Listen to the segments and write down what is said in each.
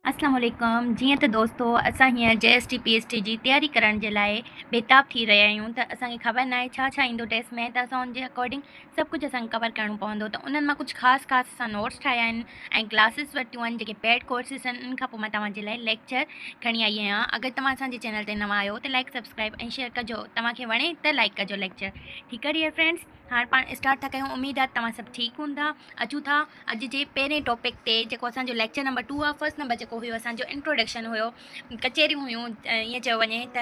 अस्सलाम वालेकुम। जीअं त दोस्तो असां हींअर JST PST जी तयारी करण जे लाइ बेताब थी रहिया आहियूं त असांखे ख़बर न आहे छा छा ईंदो टेस्ट में, त असां उनजे अकॉर्डिंग सभु कुझु असांखे कवर करिणो पवंदो। त उन्हनि मां कुझु ख़ासि असां नोट्स ठाहिया आहिनि ऐं क्लासिस वरितियूं आहिनि जेके पेड कोर्सिस आहिनि। उन खां पोइ मां तव्हांजे लाइ लेक्चर खणी आई आहियां। अगरि तव्हां असांजे चैनल ते नवां आहियो त लाइक सब्सक्राइब ऐं शेयर कजो। तव्हांखे वणे त लाइक कजो लेक्चर। ठीकु आहे डियर फ्रेंड्स, हाणे पाण स्टार्ट था कयूं। उमेदु आहे तव्हां सभु ठीकु हूंदा। अचूं था अॼु जे पहिरें टॉपिक ते, जेको असांजो लेक्चर नंबर 2 आहे। फर्स्ट नंबर जेको हुयो असांजो इंट्रोडक्शन हुयो, कचेरियूं हुयूं, ईअं चयो वञे त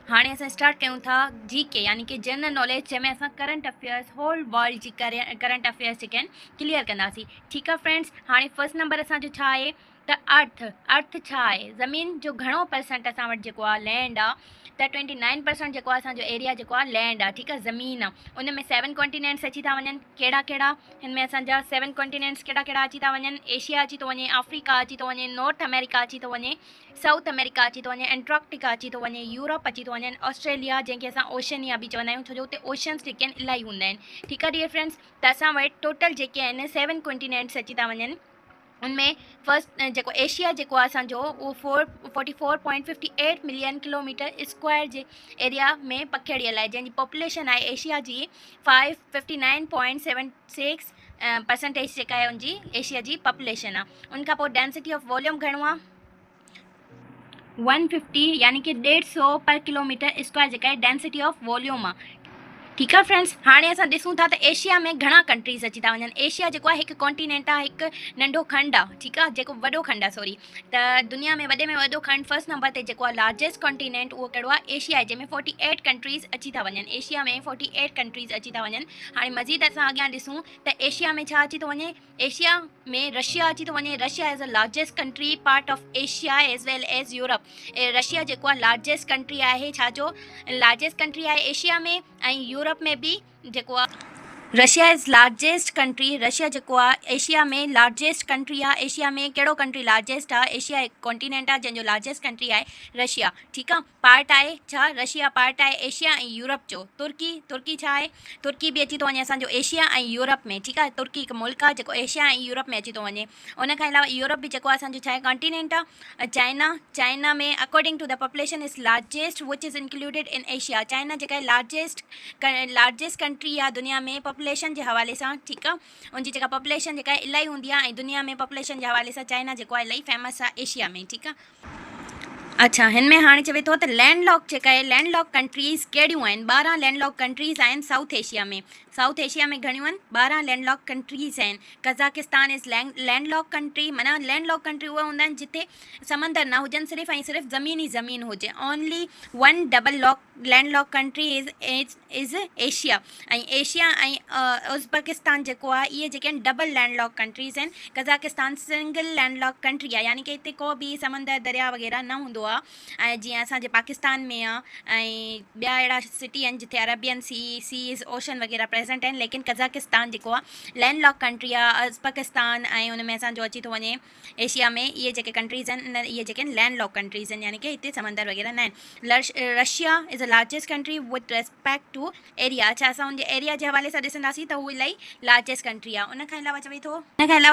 हाणे असां स्टार्ट कयूं था GK यानी कि जनरल नॉलेज, जंहिंमें असां करंट अफेयर्स होल वर्ल्ड जी करंट अफेयर्स जेके आहिनि क्लियर कंदासीं। ठीकु आहे फ्रेंड्स, हाणे फर्स्ट नंबर असांजो छा आहे त अर्थ छा आहे। ज़मीन जो घणो परसेंट असां वटि जेको आहे लैंड आहे, त 29% जेको आहे असांजो एरिया जेको आहे लैंड आहे। ठीकु आहे, ज़मीन आहे। उन में 7 कॉन्टिनेंट्स अची था वञनि। कहिड़ा कहिड़ा हिन में असांजा 7 कॉन्टिनेंट्स कहिड़ा कहिड़ा अची था वञनि। एशिया अची थो वञे, अफ्रीका अची थो वञे, नॉर्थ अमेरिका अची थो वञे, साउथ अमेरिका अची थो वञे, एंटार्क्टिका अची थो वञे, यूरोप अची थो वञे, ऑस्ट्रेलिया जंहिंखे असां ओशनिया बि चवंदा आहियूं, छो जो हुते ओशन्स जेके आहिनि इलाही हूंदा आहिनि। ठीकु आहे डियर फ्रेंड्स, त असां वटि टोटल जेके आहिनि 7 कॉन्टिनेंट्स अची था वञनि। उनमें फर्स्ट जेको एशिया जेको आहे असांजो, उहो 44.58 मिलियन किलोमीटर स्क्वायर जे एरिया में पखिड़ियल आहे, जंहिंजी पॉपुलेशन आहे एशिया जी 559.76 परसेंटेज जेका आहे उनजी एशिया जी पॉपुलेशन आहे। उनखां पोइ डेंसिटी ऑफ वॉल्यूम घणो आहे, 150 यानी कि 150 पर किलोमीटर स्क्वायर जेका आहे डेंसिटी ऑफ वॉल्यूम आहे। ठीकु आहे फ्रेंड्स, हाणे असां ॾिसूं था त एशिया में घणा कंट्रीज़ अची था वञनि। एशिया जेको आहे हिकु कॉन्टिनेंट आहे, हिकु नंढो खंड आहे। ठीकु आहे, जेको वॾो खंड आहे सॉरी, त दुनिया में वॾे में वॾो खंड फर्स्ट नंबर ते जेको आहे लार्जेस्ट कॉन्टिनेंट, उहो कहिड़ो आहे, एशिया आहे, जंहिंमें 48 कंट्रीज़ अची था वञनि। एशिया में 48 कंट्रीज़ अची था वञनि। हाणे मज़ीद असां अॻियां ॾिसूं त एशिया में छा अची थो वञे। एशिया में रशिया अची थो वञे। Russia as a largest country part of Asia as well as Europe. Russia जेको आहे लार्जेस्ट कंट्री आहे, छाजो लार्जेस्ट कंट्री आहे एशिया में ऐं यूरोप में भी जेको आहे। Russia is largest country. Russia जेको आहे एशिया में लार्जेस्ट कंट्री आहे। एशिया में कहिड़ो कंट्री लार्जेस्ट आहे, एशिया हिकु कॉन्टिनेंट आहे जंहिंजो लार्जेस्ट कंट्री आहे रशिया। ठीकु आहे, पार्ट आहे छा, रशिया पार्ट आहे एशिया ऐं यूरोप जो। तुर्की छा आहे, तुर्की बि अची थो वञे असांजो एशिया ऐं यूरोप में। ठीकु आहे, तुर्की हिकु मुल्क आहे जेको एशिया ऐं यूरोप में अची थो वञे। उनखां अलावा यूरोप बि जेको आहे असांजो छा आहे, कॉन्टिनेंट आहे। चाइना में according to the population is largest which is included in Asia. China जेका आहे लार्जेस्ट कंट्री आहे दुनिया में पॉपुलेशन जे हवाले सां। ठीकु आहे, उनजी जेका पॉपुलेशन जेका आहे इलाही हूंदी आहे, ऐं दुनिया में पॉपुलेशन जे हवाले सां चाइना जेको आहे इलाही फेमस आहे एशिया में। ठीकु आहे, अच्छा, हिन में हाणे चवे थो त लैंडलॉक जेका आहे, लैंडलॉक कंट्रीज़ कहिड़ियूं आहिनि। 12 लैंडलॉक कंट्रीज़ आहिनि साउथ एशिया में। साउथ एशिया में घणियूं आहिनि, 12 लैंडलॉक कंट्रीज़ आहिनि। Kazakhstan is landlock country. माना लैंडलॉक कंट्री उहे हूंदा आहिनि जिते समंदर न हुजनि, सिर्फ़ु ऐं सिर्फ़ु ज़मीन हुजे। Only one double landlock country is Asia. ऐं एशिया ऐं उज़्बेकिस्तान जेको आहे, इहे जेके आहिनि डबल लैंडलॉक कंट्रीज़ आहिनि। कज़ाकिस्तान सिंगल लैंडलॉक कंट्री आहे, यानी कि हिते को बि समंदर दरिया वग़ैरह न हूंदो आहे। ऐं जीअं असांजे पाकिस्तान में आहे ऐं ॿिया अहिड़ा सिटी आहिनि जिते अरबियन सीज़ ओशन वग़ैरह प्रेज़ेंट आहिनि। लेकिन कज़ाकिस्तान जेको आहे लैंडलॉक कंट्री आहे। उज़्बेकिस्तान ऐं उन में असांजो अची थो वञे एशिया में। इहे जेके कंट्रीज़ आहिनि, इहे जेके आहिनि लैंडलॉक कंट्रीज़ आहिनि, यानी कि हिते समंदर वग़ैरह न आहिनि। Russia is a largest country with respect to area. अच्छा, असां उनजे एरिया जे हवाले सां ॾिसंदासीं त उहा इलाही लार्जेस्ट कंट्री आहे। उनखां अलावा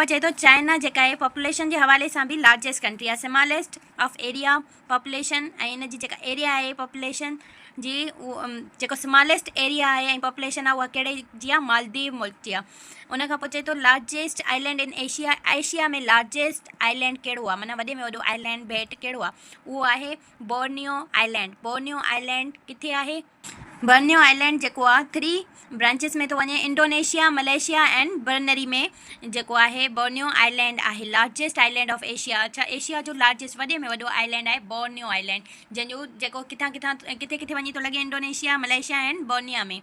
चए थो चाइना जेका आहे पॉपुलेशन जे हवाले सां बि लार्जेस्ट कंट्री आहे। स्मॉलेस्ट ऑफ एरिया पॉपुलेशन ऐं इन जी जेका एरिया आहे पॉपुलेशन जी, जेको स्मॉलेस्ट एरिया आहे ऐं पॉपुलेशन आहे, उहा कहिड़े जी आहे, मालदीव मुल्क जी आहे। उनखां पोइ चए थो largest island in Asia. Asia में लार्जेस्ट आइलैंड कहिड़ो आहे, माना वॾे में वॾो आइलैंड बेट कहिड़ो आहे, उहो आहे बोर्नियो आइलैंड। बोर्नियो आइलैंड किथे आहे, बोर्नियो आइलैंड जेको आहे 3 ब्रांचिस में थो वञे, इंडोनेशिया, मलेशिया एंड बर्नरी में जेको आहे बोर्नियो आइलैंड आहे लार्जेस्ट आइलैंड ऑफ एशिया। अच्छा, एशिया जो लार्जेस्ट वॾे में वॾो आइलैंड आहे बोर्नियो आइलैंड, जंहिंजो जेको किथे वञी थो लॻे, इंडोनेशिया, मलेशिया एंड बोर्निया में।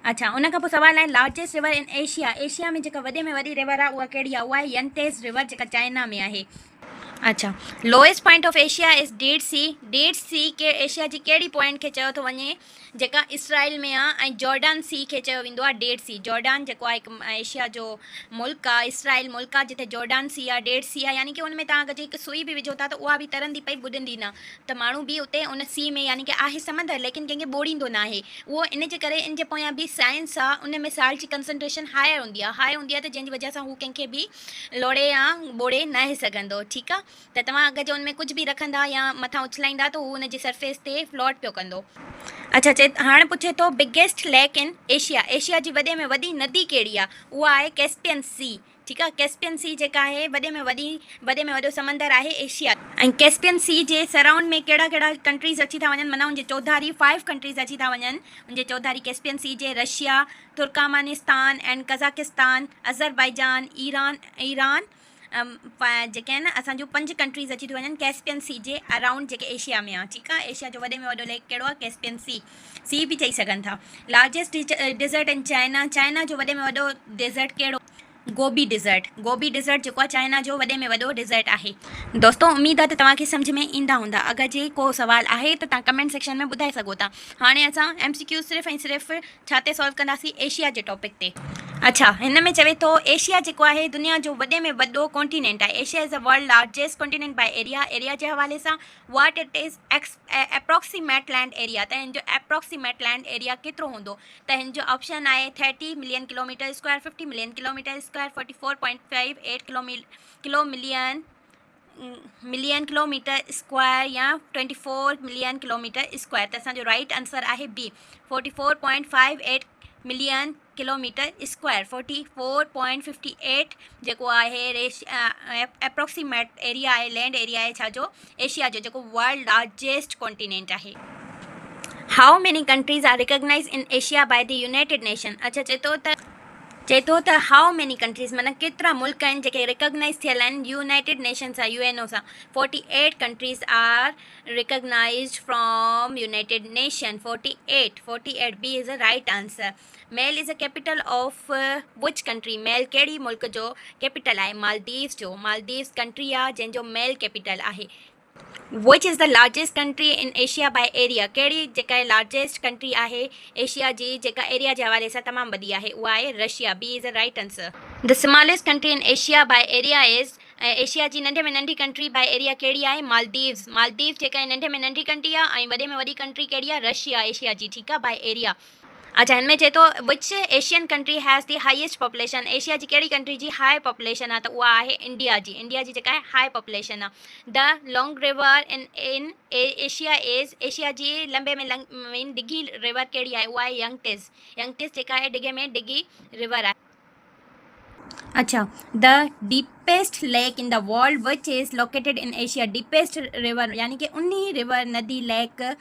अच्छा, उनखां पोइ सवाल आहे largest river in Asia. Asia में जेका वॾे में वॾी रिवर आहे उहा कहिड़ी आहे, उहा आहे यंतेस रिवर, जेका चाइना में आहे। अच्छा, lowest point of Asia is Dead Sea. Dead Sea के एशिया जी कहिड़ी पॉइंट खे चयो थो वञे, जेका इसराइल में आहे ऐं जॉर्डन सी खे चयो वेंदो आहे डेड सी। जॉर्डन जेको आहे हिकु एशिया जो मुल्क आहे, इसराइल मुल्क आहे जिते जॉर्डन सी आहे, डेड सी आहे, यानी कि उन में तव्हां अगरि हिकु सुई बि विझो था त उहा बि तरंदी पई बुॾंदी न, त माण्हू बि उते उन सी में यानी कि आहे समंदर लेकिन कंहिंखे ॿोड़ींदो न आहे उहो। इन जे करे इन जे पोयां बि साइंस आहे, उन में साल्ट जी कंसंट्रेशन हाई हूंदी आहे त जंहिंजी वजह सां हू कंहिंखे बि लोड़े या ॿोड़े न सघंदो। ठीकु आहे, त तव्हां अगरि जो उन में कुझु बि रखंदा या मथां उछलाईंदा त हू उन जी सरफेस ते फ्लोट पियो कंदो। अच्छा, हाणे पुछे थो biggest lake in Asia. Asia जी वॾे में वॾी नदी कहिड़ी आहे? उहा आहे कैस्पियन सी। ठीकु आहे, कैस्पियन सी जेका आहे वॾे में वॾो समंदर आहे एशिया। ऐं कैस्पियन सी जे सराउंड में कहिड़ा कहिड़ा कंट्रीज़ अची था वञनि, माना उनजे चौधारी 5 कंट्रीज़ अची था वञनि उनजे चौधारी कैस्पियन सी जे। Russia, Turkmenistan and Kazakhstan, Azerbaijan, Iran जेके आहिनि असांजो 5 कंट्रीज़ अची थियूं वञनि कैस्पियन सी जे अराउंड जेके एशिया में आहे। ठीकु आहे, एशिया जो वॾे में वॾो लेक कहिड़ो आहे? कैस्पियन सी बि चई सघनि था। Largest desert in China. China जो वॾे में वॾो डेज़र्ट कहिड़ो? गोबी डिज़र्ट जेको आहे चाइना जो वॾे में वॾो डिज़र्ट आहे। दोस्तों उमेद आहे त तव्हांखे सम्झ में ईंदा हूंदा। अगरि जे को सवाल आहे त तव्हां कमेंट सेक्शन में ॿुधाए सघो था। हाणे असां MCQ सिर्फ़ु ऐं सिर्फ़ु छा ते सॉल्व कंदासीं? एशिया जे टॉपिक ते। अच्छा, हिन में चवे थो एशिया जेको आहे दुनिया जो वॾे में वॾो कॉन्टिनेंट आहे। Asia is the world largest continent by area जे हवाले सां what it is approximate land area. त हिन जो एप्रोक्सीमेट लैंड एरिया केतिरो हूंदो? त हिन जो ऑप्शन आहे 30 million kilometre square, 50 million kilometre square, 44.58 million kilometre square या 24 मिलियन किलोमीटर स्क्वायर। त असांजो राइट आंसर आहे बी, 44.58 मिलियन किलोमीटर स्क्वायर। 44.58 जेको आहे एप्रोक्सीमेट एरिया आहे, लैंड एरिया आहे छाजो? एशिया जो, जेको वर्ल्ड लार्जेस्ट कॉन्टिनेंट आहे। How many countries are recognise in Asia by the United Nation. अच्छा, चए थो त हाउ मेनी कंट्रीज़ माना केतिरा मुल्क आहिनि जेके रिकॉग्नाइज़ थियल आहिनि यूनाइटेड नेशन सां, UNO सां। 48 countries are recognised from United Nation. 48 B is a right answer. Male is a capital of which country. Male कहिड़ी मुल्क जो कैपिटल आहे? मालदीव्स जो। मालदीव्स कंट्री आहे जंहिंजो मेल कैपिटल आहे। Which is the largest country in Asia by area. कहिड़ी जेका लार्जेस्ट कंट्री आहे एशिया जी जेका एरिया जे हवाले सां तमामु वॾी आहे? उहा आहे Russia. B is a right answer. The smallest country in Asia by area is. Asia जी नंढे में नंढी कंट्री बाय एरिया कहिड़ी आहे? मालदीव्स। मालदीव्स जेका नंढे में नंढी कंट्री आहे ऐं वॾे में वॾी कंट्री कहिड़ी आहे? रशिया, एशिया जी। ठीकु आहे, बाय एरिया। अच्छा, हिन में चए थो which Asian country has the highest population. Asia जी कहिड़ी कंट्री जी हाई पॉपुलेशन आहे? त उहा आहे इंडिया जी। इंडिया जी जेका आहे हाई पॉपुलेशन आहे। The long river in Asia is. Asia जी लंबे में डिघी रिवर कहिड़ी आहे? उहा आहे यंगटिस। यंगटिस जेका आहे डिघे में डिघी रिवर आहे। अच्छा, the deepest lake in the world which is located in Asia. Deepest river यानी कि उन्ही रिवर नदी लेक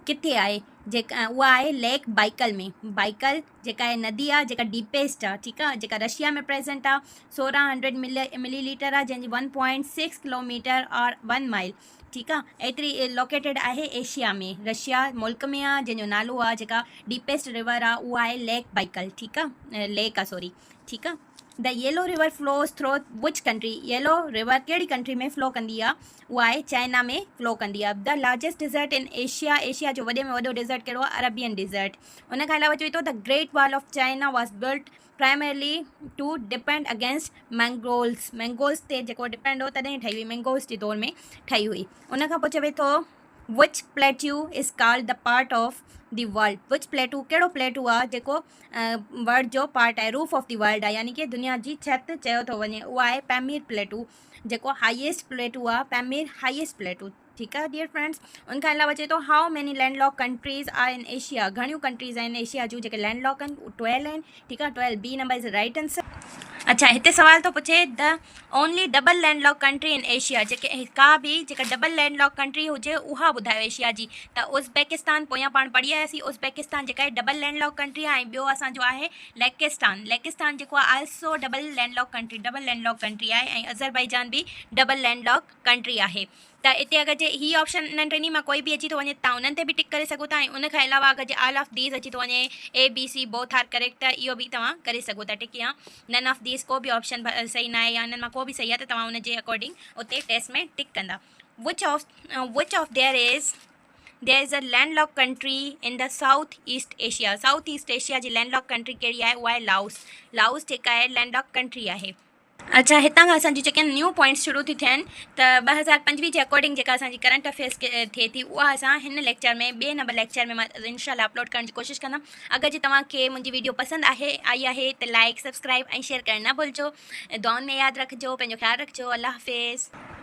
किथे आहे? जेका उहा आहे लेक बाइकल में। बाइकल जेका आहे नदी आहे जेका डीपेस्ट आहे। ठीकु आहे, जेका रशिया में प्रेज़ेंट आहे। 1600 मिलीलीटर आहे जंहिंजी 1.6 किलोमीटर और 1 माइल। ठीकु आहे, एतिरी लोकेटेड आहे एशिया में, रशिया मुल्क में आहे जंहिंजो नालो आहे जेका डीपेस्ट रिवर आहे उहा आहे लेक बाइकल। ठीकु आहे, लेक आहे सॉरी। ठीकु आहे, the Yellow River flows through which country. Yellow River कहिड़ी कंट्री में फ्लो कंदी आहे? उहा आहे चाइना में फ्लो कंदी आहे। The largest desert in Asia. Asia जो वॾे में वॾो डिज़र्ट कहिड़ो आहे? Arabian desert. उन खां अलावा चए थो the Great Wall of China was built primarily to depend against Mongols. Mongols ते जेको डिपेंड हो तॾहिं ठही हुई, मैंगोल्स जे दौर में ठही हुई। उन खां पोइ चवे थो विच plateau is called the part of the world. विच प्लेटू कहिड़ो प्लेटू आहे जेको वर्ल्ड जो पार्ट आहे? रूफ ऑफ द वर्ल्ड आहे, यानी कि दुनिया जी छित चयो थो वञे। उहा आहे पैमीर प्लेटू, जेको हाईएस्ट प्लेटू आहे, पैमीर हाईएस्ट प्लेटू। ठीकु आहे डियर फ्रेंड्स। उन खां अलावा चए थो how many landlock countries are in Asia. घणियूं कंट्रीज़ आहिनि एशिया जूं जेके लैंडलॉक आहिनि? 12 आहिनि। ठीकु आहे, 12 B number is right answer. अच्छा, हिते सवाल थो पुछे the only double landlock country in Asia. जेके का बि जेका डबल लैंडलॉक कंट्री हुजे उहा ॿुधायो एशिया जी। त उज़्बेकिस्तान, पोयां पाण पढ़ी आयासीं उज़्बेकिस्तान जेका आहे डबल लैंडलॉक कंट्री आहे। ऐं ॿियो असांजो आहे लेकिस्तान। लेकिस्तान जेको आहे आल्सो डबल लैंडलॉक कंट्री आहे। ऐं अज़रबैजान बि डबल लैंडलॉक कंट्री आहे। त हिते अगरि जे ही ऑप्शन इन्हनि टिनी मां कोई बि अची थो वञे तव्हां उन्हनि ते बि टिक करे सघो था। ऐं उन खां अलावा अगरि जे ऑल ऑफ दीज़ अची थो वञे ABC बोथ आर करेक्ट, त इहो बि तव्हां करे सघो था टिक, या नन ऑफ दीज़ को बि ऑप्शन सही न आहे या इन्हनि मां को बि सही आहे त तव्हां उन जे अकॉर्डिंग उते टेस्ट में टिक कंदा। Which of there is there is a landlock country in the south east Asia. South east Asia जी लैंडलॉक कंट्री कहिड़ी आहे, उहा आहे लाओस। लाओस जेका आहे लैंडलॉक कंट्री आहे। अच्छा, हितां खां असांजी जेके न्यू पॉइंट्स शुरू थी थियनि त 2025 जे अकॉर्डिंग जेका असांजी करंट अफेयर्स थिए थी उहा असां हिन लेक्चर में ॿिए नंबर लेक्चर में मां इंशाल्लाह अपलोड करण जी कोशिशि कंदमि। अगरि जे तव्हांखे मुंहिंजी वीडियो पसंदि आई आहे त लाइक सब्सक्राइब ऐं शेयर करणु न भुलिजो। दुआउनि में यादि रखिजो, पंहिंजो ख़्यालु रखिजो। अल्लाह हाफ़िज़।